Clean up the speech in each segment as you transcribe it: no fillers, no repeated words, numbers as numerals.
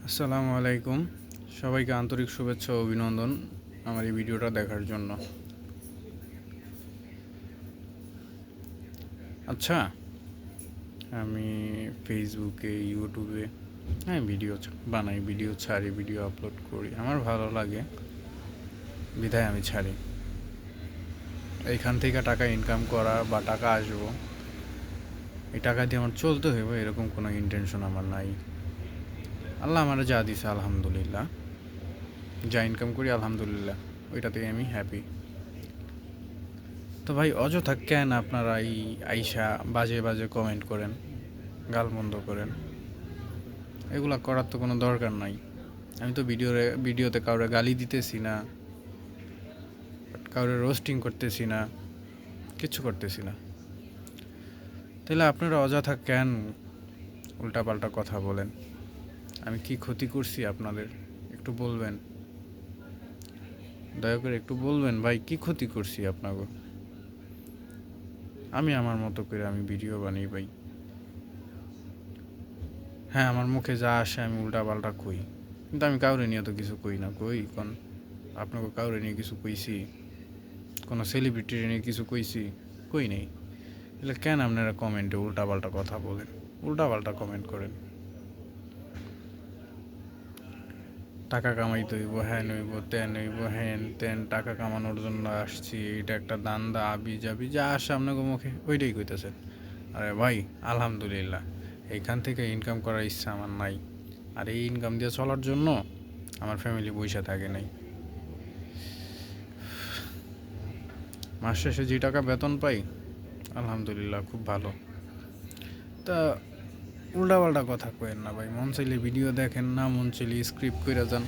আসসালামু আলাইকুম। সবাইকে আন্তরিক শুভেচ্ছা ও অভিনন্দন আমার এই ভিডিওটা দেখার জন্য। আচ্ছা, আমি ফেসবুকে, ইউটিউবে ভিডিও বানাই, ভিডিও ছাড়ি, ভিডিও আপলোড করি। আমার ভালো লাগে বিধায় আমি ছাড়ি। এইখান থেকে টাকা ইনকাম করা বা টাকা আসবো, এই টাকা দিয়ে আমার চলতে হইব এরকম কোনো ইন্টেনশন আমার নাই। আল্লাহ আমার যা দিছে আলহামদুলিল্লাহ, যা ইনকাম করি আলহামদুলিল্লাহ, ওইটাতেই আমি হ্যাপি। তো ভাই, অযথা কেন আপনারা এই আইসা বাজে বাজে কমেন্ট করেন, গালমন্দ করেন? এগুলা করার তো কোনো দরকার নাই। আমি তো ভিডিওতে কাউরে গালি দিতেছি না, কাউরে রোস্টিং করতেছি না, কিচ্ছু করতেছি না। তাহলে আপনারা অযথা কেন উল্টাপাল্টা কথা বলেন? আমি কি ক্ষতি করছি আপনাদের? একটু বলবেন, দয়া করে একটু বলবেন ভাই, কি ক্ষতি করছি আপনাকে? আমি আমার মতো করে আমি ভিডিও বানাই ভাই। হ্যাঁ, আমার মুখে যা আসে আমি উল্টাপাল্টা কই, কিন্তু আমি কাউরে নিয়ে তো কিছু কই না। কই কোন আপনাকে কাউরে নিয়ে কিছু কইছি? কোনো সেলিব্রিটি নিয়ে কিছু কইছি? কই নেই। তাহলে কেন আপনারা কমেন্টে উল্টাপাল্টা কথা বলেন, উল্টাপাল্টা কমেন্ট করেন? টাকা কামাইতে হইব, হ্যান হইব, তেন হইব, হ্যান তেন, টাকা কামানোর জন্য আসছি, এটা একটা দান্দা, আবি যাবি যা আসে আপনাকে মুখে ওইটাই কইতেছেন। আরে ভাই, আলহামদুলিল্লাহ, এইখান থেকে ইনকাম করার ইচ্ছা আমার নাই। আর এই ইনকাম দিয়ে চলার জন্য আমার ফ্যামিলি বইসা থাকে নাই। মাস শেষে যে টাকা বেতন পাই আলহামদুলিল্লাহ খুব ভালো। তা উল্টাপাল্টা কথা কয়েন না ভাই। মন চাইলে ভিডিও দেখেন না, মন চাইলে স্ক্রিপ্ট করে যান।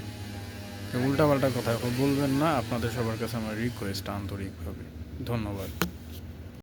উল্টাপাল্টা কথা বলবেন না। আপনাদের সবার কাছে আমার রিকোয়েস্ট আন্তরিকভাবে। ধন্যবাদ।